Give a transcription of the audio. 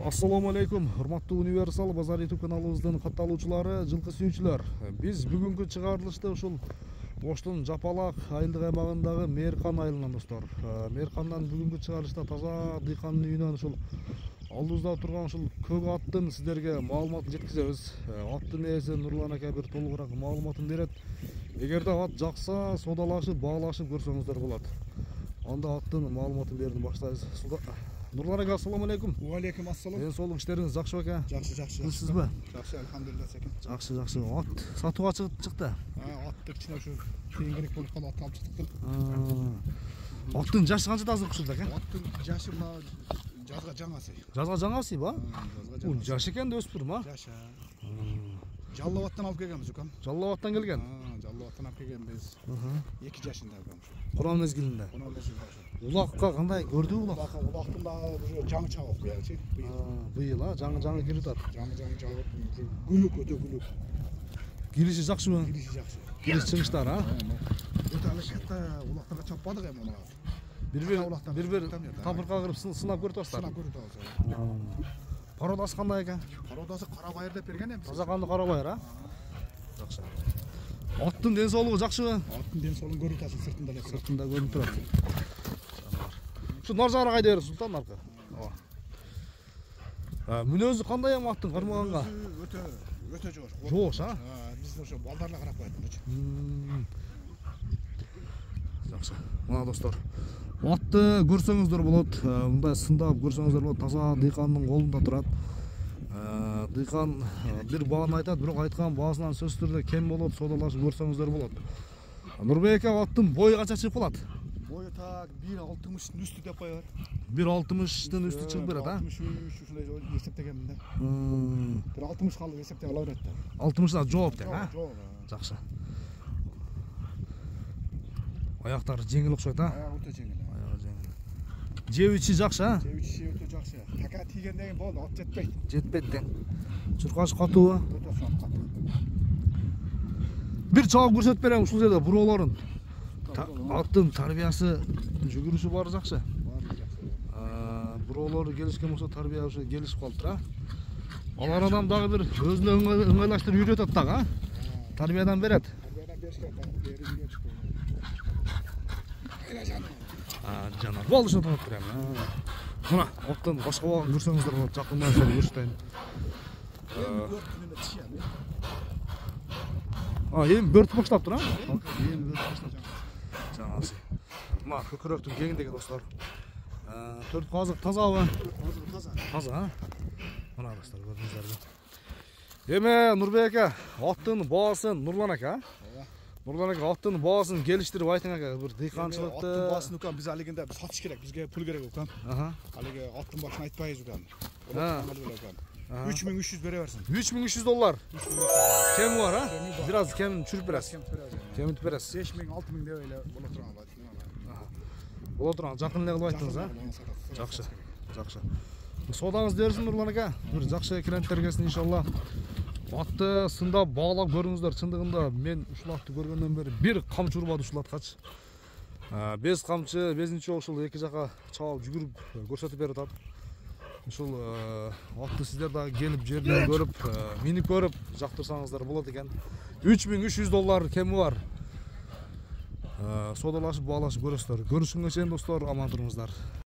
Assalamu алейкум, урматтуу Универсал Базар YouTube каналыбыздын катталуучулары, жылкы сүйүүчүлөр. Биз бүгүнкү чыгарылышты ушул Оштун Жапалак айылдык аймагындагы Мээркан айылынан достор. Мээркандан бүгүнкү чыгарылышта таза дыйкандын үйүнөн ушул алдыбызда турган ушул көк аттын сиздерге маалыматын жеткизебиз. Аттын ээси Нурлан ака бир толугураак маалыматын берет. Эгерде ат жакса, содалашып, баалашып көрсөңүздөр болот. Анда аттын маалыматын берүүнү баштайбыз. Нурлан ака, ассаламу алейкум. Уалейкум ассалам. Ден соолук иштериңиз жакшы беке? Жакшы. Сизби? Жакшы, алхамдулилlah секен. Жакшы. Ат сатууга чыкты. Атты кичине ушу кийингирээк болуп калып ат алып чыктык. Аттын жашы канчада азыр ушул экен? Аттын жашы мына жазга жаңасы. Жазга жаңасы ба? Жазга Бул жаңасы. жаш экен да өспүр ма? Жаша. Жаллабаттан алып келгенбиз укам. Жаллабаттан келген. Жаллабаттан алып келгенбиз. 2 жашында укам. Куран мезгилинде. Куран мезгилинде. Улакка кандай көрдү улак? Улактын да ушу жаңы чабып буягычы. Быйыл жаңы кирип атат. Жаңы чабып. Гүлүк өтө гүлүк. Кириши жакшыбы? Кириши жакшы. Кириш чыгыштар, Өтө алып катта улактарга чаппадык эми мына. Бир тапырка кырып сынап көрүп атасыздар. Сынап көрүп атабыз. Пародасы кандай экен? Пародасы кара байыр деп берген эми. Таза канды кара байыр, Жакшы. Аттын ден соолугу жакшыбы? Аттын ден соолугун көрүп атасың, сыртында эле. Сыртында көрүнүп турат. Ушу нар жагына кайда берет Султан наркы? Мүнөзү кандай эми аттын кармаганга? Өтө жогош. Жогош, Биз ошо балдарга карап коет. Жакшы. Мына достор, атты көрсөңүздөр болот, мындай сындап көрсөңүздөр болот, таза дыйкандын колунда турат. Дыйкан бир бааны айтат, бирок айткан баасынан сөзсүз түрдө кем болот, содалашып көрсөңүздөр болот. Нурбек ака, аттын бою канча чыгып калат? Бою так 1.60-тын үстү деп коёбар. 1.60-тын үстү чыгып берет, 63 ушундай эсептегенмин да. 1.60 калып эсептеп ала берет да. 60 жооп тең, Жок. Жакшы. Аяктары жеңил окшойт, Аяк өтө жеңил. Аягы жеңил. Жебичи жакшы, Жебичи өтө жакшы. Така тийгенден кийин болду, ат жетпейт. Жетпейт тең. Чуркашы катуу. Өтө катуу. Бир чабып көрсөтүп берем ушул жерде буроолорун. Аттын тарбиясы, жүгүрүшү баары жакшы. Буроолору келишкен болсо тарбия ушу келишип калыптыр, Алар адам дагы бир өзүнө ыңгайлаштырып үйрөтөт дагы, Тарбиядан берет. Тарбиядан беришкен, берилген чыкты. Жанар. Болду ушуну танып берем. Мына аттын башка багын көрсөңүздөр болот, жакындан көрсөтөйүн. Эми бөртүп баштаптыр, Эми баштап. Жанасы. Мына көкүрөктүн кеңдиги достор. Төрт казык тазабы? Таза. Мына достор көрдүңүздөрбү? Эми Нурбек ака, аттын баасын Нурлан ака. Нурлан ака, аттын баасын келиштирип айтың ака, бир дыйканчылыкты. Аттын баасын укам биз алигинде сатыш керек, бизге пул керек укам. Алиги аттын башын айтпайбыз укам. 3300 бере берсин. $3300. Кем бар, Бир аз кемин чүрүп бересиз. Кеминтип бересиз. 5000, 6000 деп эле боло турган бат. Боло турган, жакын эле кылып айттыңыз, Жакшы. Содаңыз берсин Нурлан ака. Бир жакшы клиенттер келсин иншалла. Атты сындап баалап көрүңүздөр. Чындыгында мен ушул атты көргөндөн бери бир камчы урбады ушул аткачы. 5 камчы, 5-чи ушул эки жака чабып жүгүрүп көрсөтүп берип атат. Ушул атты сиздер дагы келип жерден көрүп, минип көрүп жактырсаңыздар болот экен. $3300 кеми бар. Содалашып, баалашып көрөсүздөр. Көрүшүнгө чейин достор, аман туруңуздар.